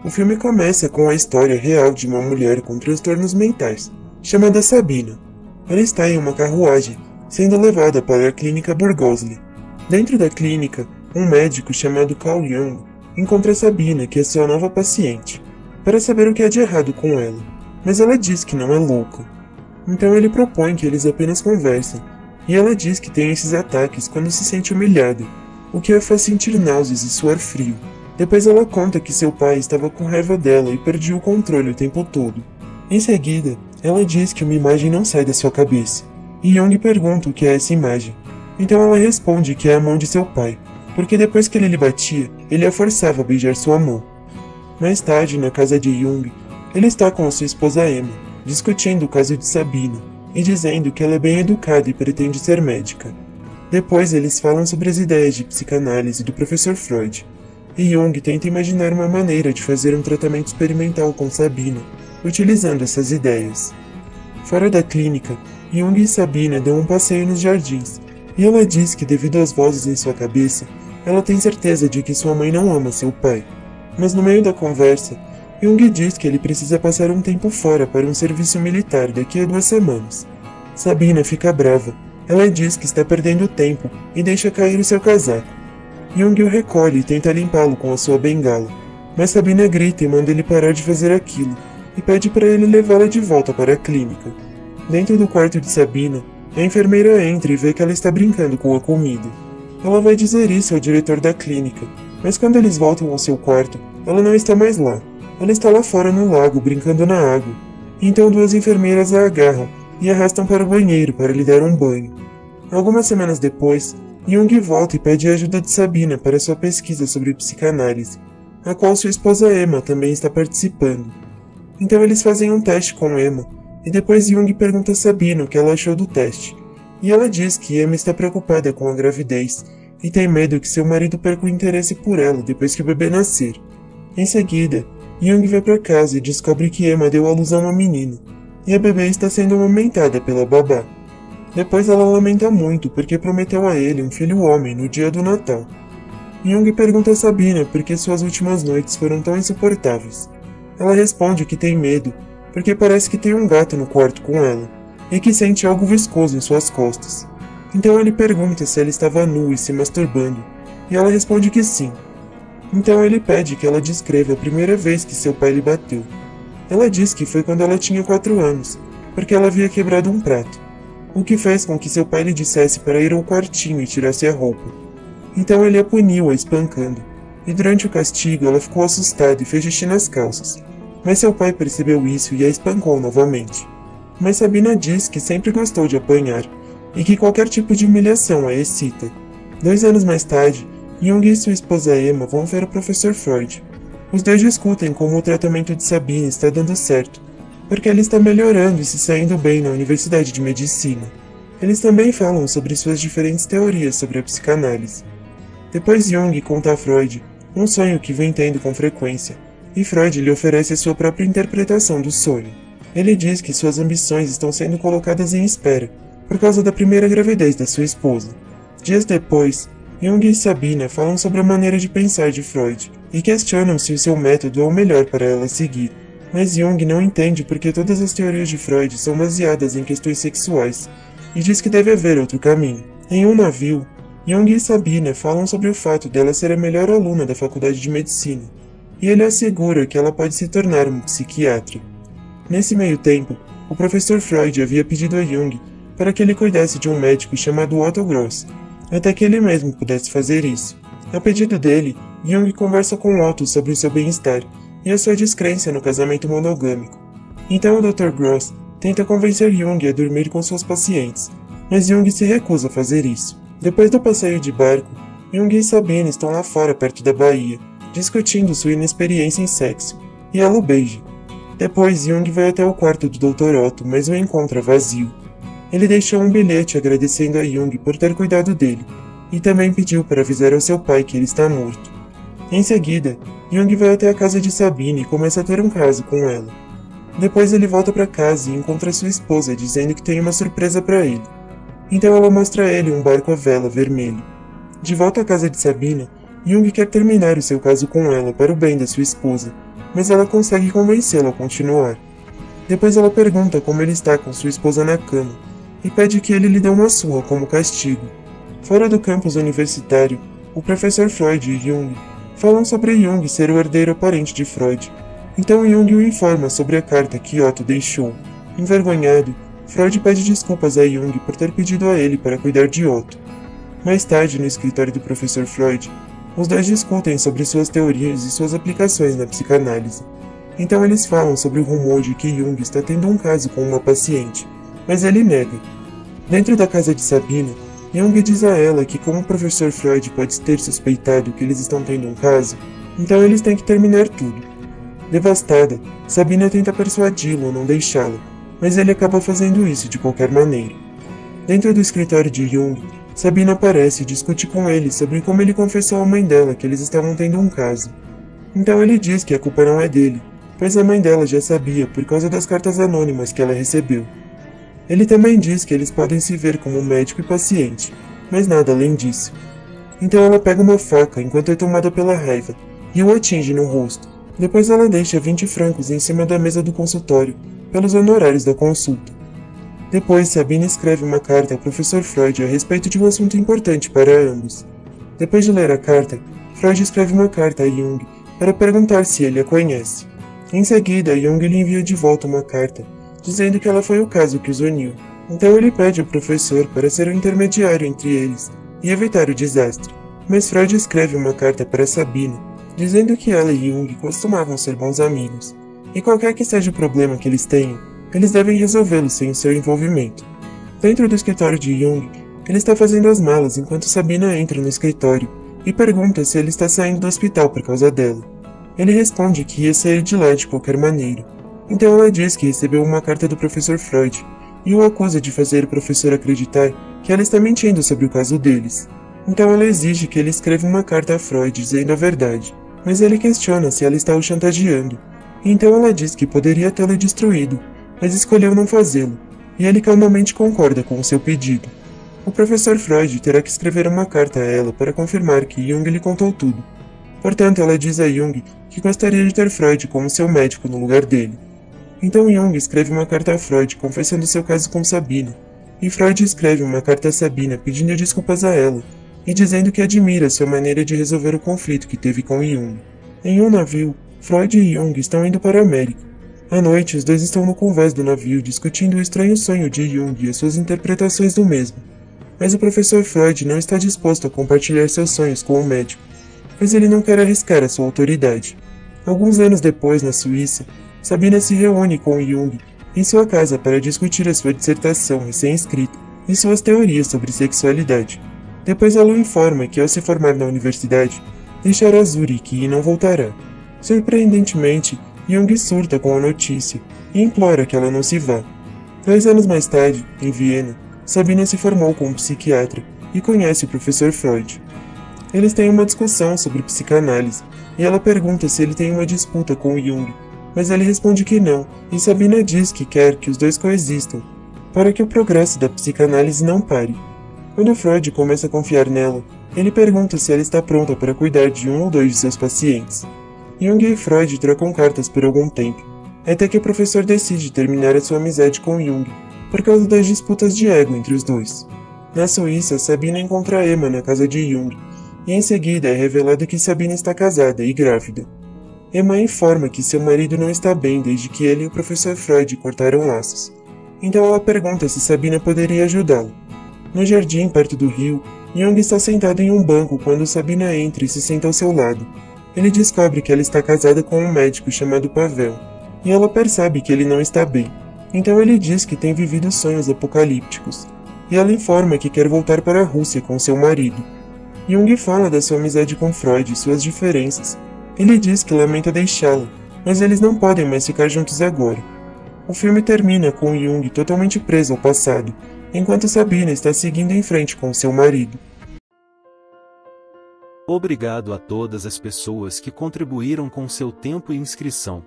O filme começa com a história real de uma mulher com transtornos mentais, chamada Sabina. Ela está em uma carruagem, sendo levada para a clínica Burgosli. Dentro da clínica, um médico chamado Carl Jung encontra Sabina, que é sua nova paciente, para saber o que há de errado com ela, mas ela diz que não é louca. Então ele propõe que eles apenas conversem, e ela diz que tem esses ataques quando se sente humilhada, o que a faz sentir náuseas e suar frio. Depois ela conta que seu pai estava com raiva dela e perdia o controle o tempo todo. Em seguida, ela diz que uma imagem não sai da sua cabeça, e Jung pergunta o que é essa imagem. Então ela responde que é a mão de seu pai, porque depois que ele lhe batia, ele a forçava a beijar sua mão. Mais tarde, na casa de Jung, ele está com sua esposa Emma, discutindo o caso de Sabina, e dizendo que ela é bem educada e pretende ser médica. Depois eles falam sobre as ideias de psicanálise do professor Freud, e Jung tenta imaginar uma maneira de fazer um tratamento experimental com Sabina, utilizando essas ideias. Fora da clínica, Jung e Sabina dão um passeio nos jardins, e ela diz que devido às vozes em sua cabeça, ela tem certeza de que sua mãe não ama seu pai. Mas no meio da conversa, Jung diz que ele precisa passar um tempo fora para um serviço militar daqui a 2 semanas. Sabina fica brava. Ela diz que está perdendo tempo e deixa cair o seu casaco. Jung o recolhe e tenta limpá-lo com a sua bengala, mas Sabina grita e manda ele parar de fazer aquilo, e pede para ele levá-la de volta para a clínica. Dentro do quarto de Sabina, a enfermeira entra e vê que ela está brincando com a comida. Ela vai dizer isso ao diretor da clínica, mas quando eles voltam ao seu quarto, ela não está mais lá. Ela está lá fora no lago, brincando na água. Então 2 enfermeiras a agarram e arrastam para o banheiro para lhe dar um banho. Algumas semanas depois, Jung volta e pede a ajuda de Sabina para sua pesquisa sobre psicanálise, a qual sua esposa Emma também está participando. Então eles fazem um teste com Emma, e depois Jung pergunta a Sabina o que ela achou do teste, e ela diz que Emma está preocupada com a gravidez, e tem medo que seu marido perca o interesse por ela depois que o bebê nascer. Em seguida, Jung vai para casa e descobre que Emma deu à luz a uma menina, e a bebê está sendo amamentada pela babá. Depois ela lamenta muito porque prometeu a ele um filho homem no dia do Natal. Jung pergunta a Sabina por que suas últimas noites foram tão insuportáveis. Ela responde que tem medo, porque parece que tem um gato no quarto com ela, e que sente algo viscoso em suas costas. Então ele pergunta se ela estava nua e se masturbando, e ela responde que sim. Então ele pede que ela descreva a primeira vez que seu pai lhe bateu. Ela diz que foi quando ela tinha 4 anos, porque ela havia quebrado um prato, o que fez com que seu pai lhe dissesse para ir ao quartinho e tirasse a roupa. Então ele a puniu, a espancando, e durante o castigo ela ficou assustada e fez xixi nas calças, mas seu pai percebeu isso e a espancou novamente. Mas Sabina diz que sempre gostou de apanhar, e que qualquer tipo de humilhação a excita. 2 anos mais tarde, Jung e sua esposa Emma vão ver o professor Freud. Os dois discutem como o tratamento de Sabina está dando certo, porque ela está melhorando e se saindo bem na Universidade de Medicina. Eles também falam sobre suas diferentes teorias sobre a psicanálise. Depois Jung conta a Freud um sonho que vem tendo com frequência, e Freud lhe oferece a sua própria interpretação do sonho. Ele diz que suas ambições estão sendo colocadas em espera, por causa da primeira gravidez da sua esposa. Dias depois, Jung e Sabina falam sobre a maneira de pensar de Freud, e questionam se o seu método é o melhor para ela seguir. Mas Jung não entende porque todas as teorias de Freud são baseadas em questões sexuais, e diz que deve haver outro caminho. Em um navio, Jung e Sabina falam sobre o fato dela ser a melhor aluna da faculdade de medicina, e ele assegura que ela pode se tornar uma psiquiatra. Nesse meio tempo, o professor Freud havia pedido a Jung para que ele cuidasse de um médico chamado Otto Gross, até que ele mesmo pudesse fazer isso. A pedido dele, Jung conversa com Otto sobre o seu bem-estar e a sua descrença no casamento monogâmico. Então o Dr. Gross tenta convencer Jung a dormir com suas pacientes, mas Jung se recusa a fazer isso. Depois do passeio de barco, Jung e Sabina estão lá fora perto da baía, discutindo sua inexperiência em sexo, e ela o beija. Depois Jung vai até o quarto do Dr. Otto, mas o encontra vazio. Ele deixou um bilhete agradecendo a Jung por ter cuidado dele, e também pediu para avisar ao seu pai que ele está morto. Em seguida, Jung vai até a casa de Sabina e começa a ter um caso com ela. Depois ele volta para casa e encontra sua esposa dizendo que tem uma surpresa para ele. Então ela mostra a ele um barco à vela vermelho. De volta à casa de Sabina, Jung quer terminar o seu caso com ela para o bem da sua esposa, mas ela consegue convencê-lo a continuar. Depois ela pergunta como ele está com sua esposa na cama, e pede que ele lhe dê uma surra como castigo. Fora do campus universitário, o professor Freud e Jung falam sobre Jung ser o herdeiro aparente de Freud. Então Jung o informa sobre a carta que Otto deixou. Envergonhado, Freud pede desculpas a Jung por ter pedido a ele para cuidar de Otto. Mais tarde, no escritório do professor Freud, os dois discutem sobre suas teorias e suas aplicações na psicanálise. Então eles falam sobre o rumor de que Jung está tendo um caso com uma paciente, mas ele nega. Dentro da casa de Sabina, Jung diz a ela que como o professor Freud pode ter suspeitado que eles estão tendo um caso, então eles têm que terminar tudo. Devastada, Sabina tenta persuadi-lo a não deixá-la, mas ele acaba fazendo isso de qualquer maneira. Dentro do escritório de Jung, Sabina aparece e discute com ele sobre como ele confessou à mãe dela que eles estavam tendo um caso. Então ele diz que a culpa não é dele, pois a mãe dela já sabia por causa das cartas anônimas que ela recebeu. Ele também diz que eles podem se ver como médico e paciente, mas nada além disso. Então ela pega uma faca enquanto é tomada pela raiva e o atinge no rosto. Depois ela deixa 20 francos em cima da mesa do consultório, pelos honorários da consulta. Depois Sabina escreve uma carta ao professor Freud a respeito de um assunto importante para ambos. Depois de ler a carta, Freud escreve uma carta a Jung para perguntar se ele a conhece. Em seguida, Jung lhe envia de volta uma carta, dizendo que ela foi o caso que os uniu. Então ele pede ao professor para ser o intermediário entre eles e evitar o desastre. Mas Freud escreve uma carta para Sabina, dizendo que ela e Jung costumavam ser bons amigos, e qualquer que seja o problema que eles tenham, eles devem resolvê-lo sem o seu envolvimento. Dentro do escritório de Jung, ele está fazendo as malas enquanto Sabina entra no escritório e pergunta se ele está saindo do hospital por causa dela. Ele responde que ia sair de lá de qualquer maneira. Então ela diz que recebeu uma carta do professor Freud e o acusa de fazer o professor acreditar que ela está mentindo sobre o caso deles. Então ela exige que ele escreva uma carta a Freud dizendo a verdade, mas ele questiona se ela está o chantageando. Então ela diz que poderia tê-lo destruído, mas escolheu não fazê-lo, e ele calmamente concorda com o seu pedido. O professor Freud terá que escrever uma carta a ela para confirmar que Jung lhe contou tudo. Portanto, ela diz a Jung que gostaria de ter Freud como seu médico no lugar dele. Então Jung escreve uma carta a Freud confessando seu caso com Sabina, e Freud escreve uma carta a Sabina pedindo desculpas a ela, e dizendo que admira sua maneira de resolver o conflito que teve com Jung. Em um navio, Freud e Jung estão indo para a América. À noite, os dois estão no convés do navio discutindo o estranho sonho de Jung e as suas interpretações do mesmo. Mas o professor Freud não está disposto a compartilhar seus sonhos com o médico, pois ele não quer arriscar a sua autoridade. Alguns anos depois, na Suíça, Sabina se reúne com Jung em sua casa para discutir a sua dissertação recém-escrita e suas teorias sobre sexualidade. Depois ela o informa que ao se formar na universidade, deixará Zurique e não voltará. Surpreendentemente, Jung surta com a notícia e implora que ela não se vá. 2 anos mais tarde, em Viena, Sabina se formou como psiquiatra e conhece o professor Freud. Eles têm uma discussão sobre psicanálise e ela pergunta se ele tem uma disputa com Jung, mas ele responde que não, e Sabina diz que quer que os dois coexistam, para que o progresso da psicanálise não pare. Quando Freud começa a confiar nela, ele pergunta se ela está pronta para cuidar de um ou 2 de seus pacientes. Jung e Freud trocam cartas por algum tempo, até que o professor decide terminar a sua amizade com Jung, por causa das disputas de ego entre os dois. Na Suíça, Sabina encontra Emma na casa de Jung, e em seguida é revelado que Sabina está casada e grávida. Emma informa que seu marido não está bem desde que ele e o professor Freud cortaram laços. Então ela pergunta se Sabina poderia ajudá-lo. No jardim, perto do rio, Jung está sentado em um banco quando Sabina entra e se senta ao seu lado. Ele descobre que ela está casada com um médico chamado Pavel, e ela percebe que ele não está bem. Então ele diz que tem vivido sonhos apocalípticos, e ela informa que quer voltar para a Rússia com seu marido. Jung fala da sua amizade com Freud e suas diferenças. Ele diz que lamenta deixá-la, mas eles não podem mais ficar juntos agora. O filme termina com Jung totalmente preso ao passado, enquanto Sabina está seguindo em frente com seu marido. Obrigado a todas as pessoas que contribuíram com seu tempo e inscrição.